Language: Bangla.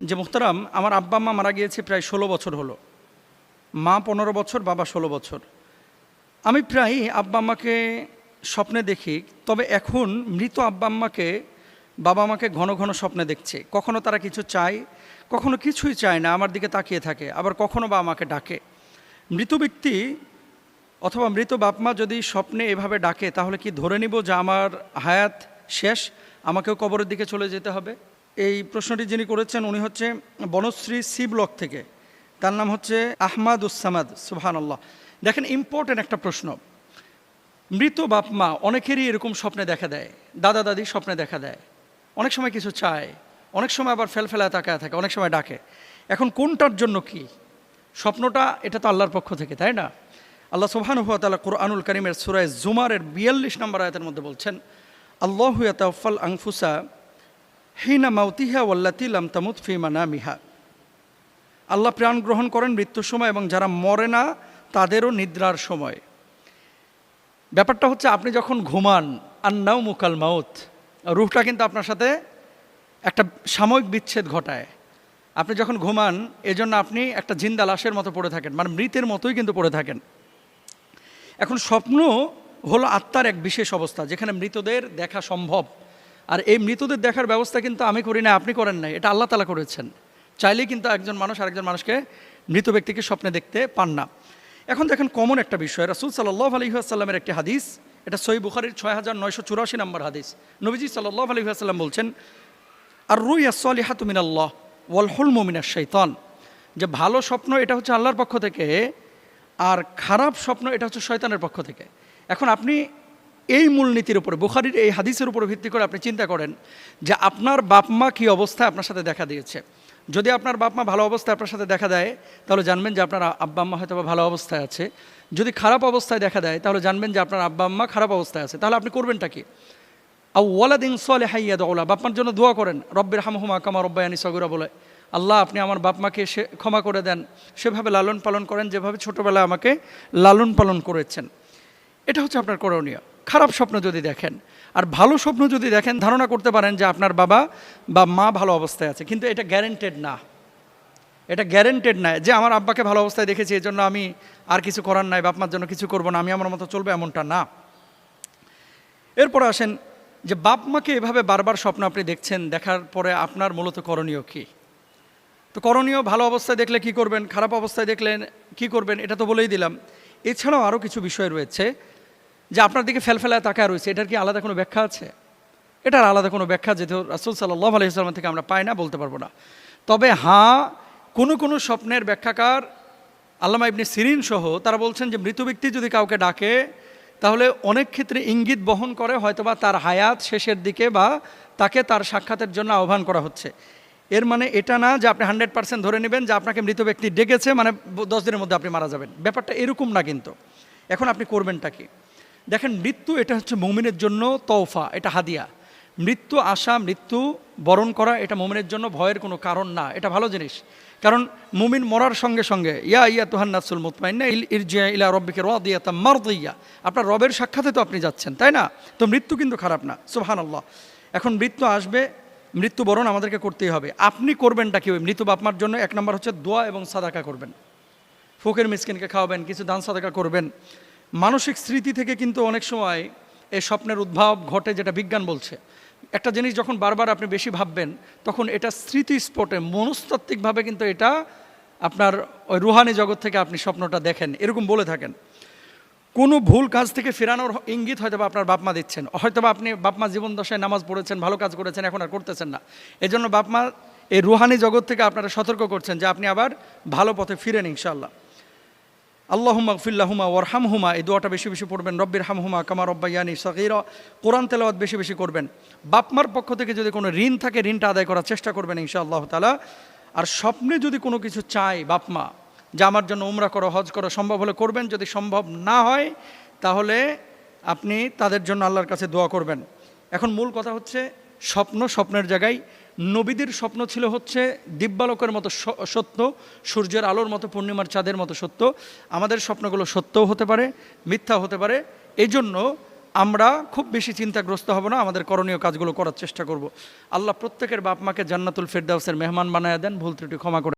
যে মুহতারাম, আমার আব্বা আম্মা মারা গিয়েছে প্রায় 16 বছর হলো। মা 15 বছর, বাবা 16 বছর। আমি প্রায় আব্বা আম্মাকে স্বপ্নে দেখি, তবে এখন মৃত আব্বা আম্মাকে বাবা আমাকে ঘন ঘন স্বপ্নে দেখছে। কখনো তারা কিছু চায়, কখনো কিছুই চায় না, আমার দিকে তাকিয়ে থাকে, আবার কখনো বা আমাকে ডাকে। মৃত ব্যক্তি অথবা মৃত বাপমা যদি স্বপ্নে এভাবে ডাকে, তাহলে কি ধরে নিব যে আমার হায়াত শেষ, আমাকেও কবরের দিকে চলে যেতে হবে? এই প্রশ্নটি যিনি করেছেন উনি হচ্ছে বনশ্রী সি ব্লক থেকে, তার নাম হচ্ছে আহমাদুসামাদ। সুবহানাল্লাহ। দেখেন, ইম্পর্টেন্ট একটা প্রশ্ন। মৃত বাপমা অনেকেরই এরকম স্বপ্নে দেখা দেয়, দাদা দাদি স্বপ্নে দেখা দেয়, অনেক সময় কিছু চায়, অনেক সময় আবার ফেলফেলায় তাকায় থাকে, অনেক সময় ডাকে। এখন কোনটার জন্য কি স্বপ্নটা? এটা তো আল্লাহর পক্ষ থেকে, তাই না? আল্লাহ সুবহানাহু ওয়া তাআলা কুরআনুল কারীমের সূরা জুমারের 42 নম্বর আয়াতের মধ্যে বলছেন, আল্লাহু ইয়াতাওয়াফাল আনফুসা হিনা মাউতিহা ওয়াল্লাতী লাম তামুত ফি মানামিহা। আল্লাহ প্রাণ গ্রহণ করেন মৃত্যুর সময় এবং যারা মরে না তাদেরও নিদ্রার সময়। ব্যাপারটা হচ্ছে, আপনি যখন ঘুমান, আন্নাউমু কাল মাউত, রূহটা কিন্তু আপনার সাথে একটা সাময়িক বিচ্ছেদ ঘটায়। আপনি যখন ঘুমান, এজন্য আপনি একটা জিন্দা লাশের মতো পড়ে থাকেন, মানে মৃতের মতোই কিন্তু পড়ে থাকেন। এখন স্বপ্ন হলো আত্মার এক বিশেষ অবস্থা, যেখানে মৃতদের দেখা সম্ভব। আর এই মৃতদের দেখার ব্যবস্থা কিন্তু আমি করি না, আপনি করেন নাই, এটা আল্লাহ তাআলা করেছেন। চাইলেই কিন্তু একজন মানুষ আরেকজন মানুষকে, মৃত ব্যক্তিকে স্বপ্নে দেখতে পান না। এখন দেখেন, কমন একটা বিষয়, রাসূল সাল্লাল্লাহু আলাইহি ওয়াসাল্লামের একটি হাদিস, এটা সহিহ বুখারীর 6984 নম্বর হাদিস। নবীজি সাল্লাল্লাহু আলাইহি ওয়াসাল্লাম বলছেন, আর রুইয়া সলিহাতু মিনাল্লাহ ওয়াল হুলমু মিনাশ শাইতান, যে ভালো স্বপ্ন এটা হচ্ছে আল্লাহর পক্ষ থেকে, আর খারাপ স্বপ্ন এটা হচ্ছে শয়তানের পক্ষ থেকে। এখন আপনি এই মূলনীতির উপরে, বুখারীর এই হাদিসের উপরে ভিত্তি করে আপনি চিন্তা করেন যে আপনার বাপমা কী অবস্থায় আপনার সাথে দেখা দিয়েছে। যদি আপনার বাপমা ভালো অবস্থায় আপনার সাথে দেখা দেয়, তাহলে জানবেন যে আপনার আব্বা আম্মা হয়তো ভালো অবস্থায় আছে। যদি খারাপ অবস্থায় দেখা দেয়, তাহলে জানবেন যে আপনার আব্বা আম্মা খারাপ অবস্থায় আছে। তাহলে আপনি করবেনটা কি? আও ওয়ালাদিন সালিহান ইয়াদউলা, বাপমার জন্য দোয়া করেন, রব্বির হামহুমা কামা রব্বায়ানি সগীরা বলে, আল্লাহ আপনি আমার বাপমাকে ক্ষমা করে দেন, সেভাবে লালন পালন করেন যেভাবে ছোটোবেলায় আমাকে লালন পালন করেছেন। এটা হচ্ছে আপনার করণীয়। খারাপ স্বপ্ন যদি দেখেন, আর ভালো স্বপ্ন যদি দেখেন, ধারণা করতে পারেন যে আপনার বাবা বা মা ভালো অবস্থায় আছে, কিন্তু এটা গ্যারেন্টেড না। এটা গ্যারেন্টেড না যে আমার আব্বাকে ভালো অবস্থায় দেখেছি, এই জন্য আমি আর কিছু করার নাই, বাপমার জন্য কিছু করবো না, আমি আমার মতো চলবো, এমনটা না। এরপর আসেন যে বাপ মাকে এভাবে বারবার স্বপ্ন আপনি দেখছেন, দেখার পরে আপনার মূলত করণীয় কী? তো করণীয়, ভালো অবস্থায় দেখলে কি করবেন, খারাপ অবস্থায় দেখলেন কি করবেন, এটা তো বলেই দিলাম। এছাড়াও আরও কিছু বিষয় রয়েছে, যে আপনার দিকে ফেলফেলায় তাকায় রয়েছে, এটার কি আলাদা কোনো ব্যাখ্যা আছে? এটার আলাদা কোনো ব্যাখ্যা যেহেতু রাসূল সাল্লাল্লাহু আলাইহি ওয়াসাল্লাম থেকে আমরা পাই না, বলতে পারবো না। তবে হ্যাঁ, কোনো স্বপ্নের ব্যাখ্যাকার আল্লামা ইবনে সিরিন সহ তারা বলছেন যে মৃত ব্যক্তি যদি কাউকে ডাকে, তাহলে অনেক ক্ষেত্রে ইঙ্গিত বহন করে হয়তোবা তার হায়াত শেষের দিকে, বা তাকে তার সাক্ষাতের জন্য আহ্বান করা হচ্ছে। এর মানে এটা না যে আপনি 100% ধরে নেবেন যে আপনাকে মৃত ব্যক্তি ডেকেছে, মানে 10 দিনের মধ্যে আপনি মারা যাবেন, ব্যাপারটা এরকম না। কিন্তু এখন আপনি করবেনটা কি? দেখেন, মৃত্যু এটা হচ্ছে মুমিনের জন্য তওফা, এটা হাদিয়া। মৃত্যু আসা, মৃত্যু বরণ করা, এটা মুমিনের জন্য ভয়ের কোনো কারণ না, এটা ভালো জিনিস। কারণ মুমিন মরার সঙ্গে সঙ্গে ইয়া আইয়াতুহান নাফসুল মুতমাইন্না ইরজিআ ইলা রাব্বিকা রাদিয়াতাম মারদিয়া, আপনার রবের সাক্ষাতে তো আপনি যাচ্ছেন, তাই না? তো মৃত্যু কিন্তু খারাপ না, সুবহানাল্লাহ। এখন মৃত্যু আসবে, মৃত্যুবরণ আমাদেরকে করতেই হবে। আপনি করবেনটা কি? ওই মৃত বাপমার জন্য 1 নম্বর হচ্ছে দোয়া এবং সাদাকা করবেন, ফকির মিসকিনকে খাওয়াবেন, কিছু দান সাদাকা করবেন। মানসিক স্মৃতি থেকে কিন্তু অনেক সময় এই স্বপ্নের উদ্ভব ঘটে, যেটা বিজ্ঞান বলছে। একটা জিনিস যখন বারবার আপনি বেশি ভাববেন, তখন এটা স্মৃতিস্ফটে, মনস্তাত্ত্বিকভাবে কিন্তু এটা আপনার ওই রুহানি জগৎ থেকে আপনি স্বপ্নটা দেখেন, এরকম বলে থাকেন। কোনো ভুল কাজ থেকে ফেরানোর ইঙ্গিত হয়তো বা আপনার বাপমা দিচ্ছেন, হয়তো বা আপনি বাপমা জীবন দশায় নামাজ পড়েছেন, ভালো কাজ করেছেন, এখন আর করতেছেন না, এই জন্য বাপমা এই রুহানি জগৎ থেকে আপনারা সতর্ক করছেন যে আপনি আবার ভালো পথে ফিরেন ইনশাআল্লাহ। আল্লাহুম্মা গফিরলাহুমা ওয়ারহামহুমা, এই দোয়াটা বেশি বেশি পড়বেন। রব্বির হামহুমা কামা রব্বায়ানি সগীরা, কোরআন তেলাওয়াত বেশি বেশি করবেন। বাপমার পক্ষ থেকে যদি কোনো ঋণ থাকে, ঋণটা আদায় করার চেষ্টা করবেন ইনশাআল্লাহ তাআলা। আর স্বপ্নে যদি কোনো কিছু চায় বাপমা, যে আমার জন্য উমরা করো, হজ করো, সম্ভব হলে করবেন, যদি সম্ভব না হয় তাহলে আপনি তাদের জন্য আল্লাহর কাছে দোয়া করবেন। এখন মূল কথা হচ্ছে, স্বপ্নের জায়গায় নবীদের স্বপ্ন ছিল হচ্ছে দিব্যালোকের মতো সত্য, সূর্যের আলোর মতো, পূর্ণিমার চাঁদের মতো সত্য। আমাদের স্বপ্নগুলো সত্যও হতে পারে, মিথ্যা হতে পারে। এই জন্য আমরা খুব বেশি চিন্তাগ্রস্ত হব না, আমাদের করণীয় কাজগুলো করার চেষ্টা করব। আল্লাহ প্রত্যেকের বাপ মাকে জান্নাতুল ফেরদাউসের মেহমান বানায়া দেন, ভুল ত্রুটি ক্ষমা করে।